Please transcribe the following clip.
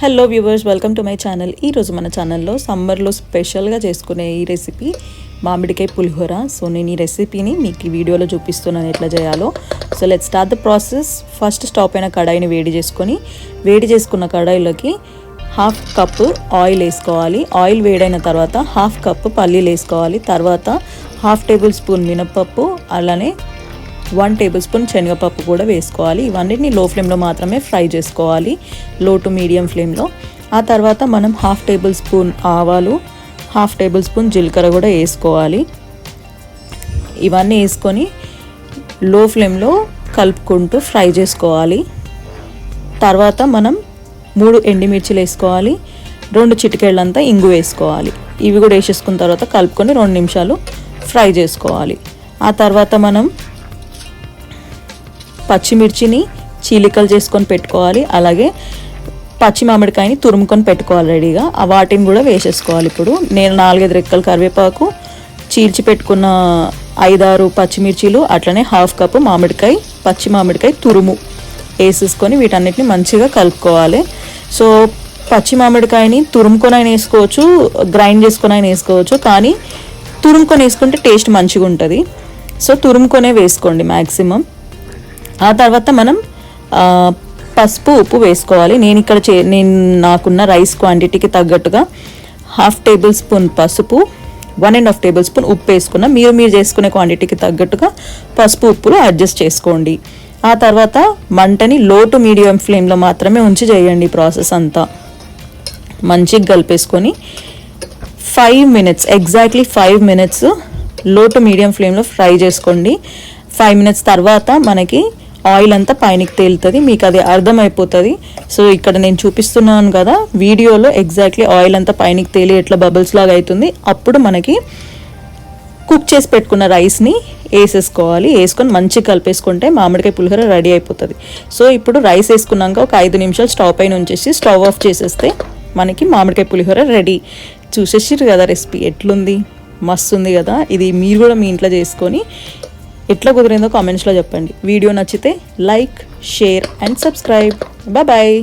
Hello viewers, welcome to my channel. ఈరోజు మన ఛానల్లో సమ్మర్లో స్పెషల్గా చేసుకునే ఈ రెసిపీ మామిడికాయ పులిహోర. సో నేను ఈ రెసిపీని మీకు ఈ వీడియోలో చూపిస్తున్నాను ఎట్లా చేయాలో. So let's start the process. First stove పైన కడాయిని వేడి చేసుకున్న కడాయిలోకి 1/2 కప్పు ఆయిల్ వేసుకోవాలి. ఆయిల్ వేడైన తర్వాత 1/2 కప్పు పల్లీలు వేసుకోవాలి. తర్వాత 1/2 టేబుల్ స్పూన్ మినపప్పు, అలానే 1 టేబుల్ స్పూన్ శనగపప్పు కూడా వేసుకోవాలి. ఇవన్నిటిని లో ఫ్లేమ్లో మాత్రమే ఫ్రై చేసుకోవాలి, లో టు మీడియం ఫ్లేమ్లో. ఆ తర్వాత మనం 1/2 టేబుల్ స్పూన్ ఆవాలు, 1/2 టేబుల్ స్పూన్ జీలకర్ర కూడా వేసుకోవాలి. ఇవన్నీ వేసుకొని లో ఫ్లేమ్లో కలుపుకుంటూ ఫ్రై చేసుకోవాలి. తర్వాత మనం 3 ఎండుమిర్చిలు వేసుకోవాలి, 2 చిటికెళ్ళంతా ఇంగు వేసుకోవాలి. ఇవి కూడా వేసేసుకున్న తర్వాత కలుపుకొని 2 నిమిషాలు ఫ్రై చేసుకోవాలి. ఆ తర్వాత మనం పచ్చిమిర్చిని చీలికలు చేసుకొని పెట్టుకోవాలి. అలాగే పచ్చి మామిడికాయని తురుముకొని పెట్టుకోవాలి రెడీగా. వాటిని కూడా వేసేసుకోవాలి. ఇప్పుడు నేను 4-5 రెక్కల కరివేపాకు, చీల్చి పెట్టుకున్న 5-6 పచ్చిమిర్చిలు, అట్లనే 1/2 కప్పు పచ్చి మామిడికాయ తురుము వేసేసుకొని వీటన్నిటిని మంచిగా కలుపుకోవాలి. సో పచ్చి మామిడికాయని తురుముకొని అయినా వేసుకోవచ్చు, గ్రైండ్ చేసుకొని అయినా వేసుకోవచ్చు, కానీ తురుముకొని వేసుకుంటే టేస్ట్ మంచిగా ఉంటుంది. సో తురుముకొనే వేసుకోండి మ్యాక్సిమం. ఆ తర్వాత మనం పసుపు, ఉప్పు వేసుకోవాలి. నేను నాకున్న రైస్ క్వాంటిటీకి తగ్గట్టుగా 1/2 టేబుల్ స్పూన్ పసుపు, 1.5 టేబుల్ స్పూన్ ఉప్పు వేసుకున్నా. మీరు చేసుకునే క్వాంటిటీకి తగ్గట్టుగా పసుపు, ఉప్పులు అడ్జస్ట్ చేసుకోండి. ఆ తర్వాత మంటని లో టు మీడియం ఫ్లేమ్లో మాత్రమే ఉంచి చేయండి. ప్రాసెస్ అంతా మంచిగా కలిపేసుకొని 5 మినిట్స్, ఎగ్జాక్ట్లీ 5 మినిట్స్ లో టు మీడియం ఫ్లేమ్లో ఫ్రై చేసుకోండి. 5 మినిట్స్ తర్వాత మనకి ఆయిల్ అంతా పైనకి తేలుతుంది, మీకు అది అర్థమైపోతుంది. సో ఇక్కడ నేను చూపిస్తున్నాను కదా వీడియోలో, ఎగ్జాక్ట్లీ ఆయిల్ అంతా పైనకి తేలి ఎట్లా బబుల్స్ లాగా అవుతుంది. అప్పుడు మనకి కుక్ చేసి పెట్టుకున్న రైస్ని వేసేసుకోవాలి. వేసుకొని మంచిగా కలిపేసుకుంటే మామిడికాయ పులిహోర రెడీ అయిపోతుంది. సో ఇప్పుడు రైస్ వేసుకున్నాక ఒక 5 నిమిషాలు స్టవ్ పైన ఉంచేసి స్టవ్ ఆఫ్ చేసేస్తే మనకి మామిడికాయ పులిహోర రెడీ. చూసేసిర్రు కదా రెసిపీ ఎట్లుంది, మస్తు ఉంది కదా. ఇది మీరు కూడా మీ ఇంట్లో చేసుకొని ఎట్లా కుదిరిందో కామెంట్స్లో చెప్పండి. వీడియో నచ్చితే like, share and subscribe. Bye.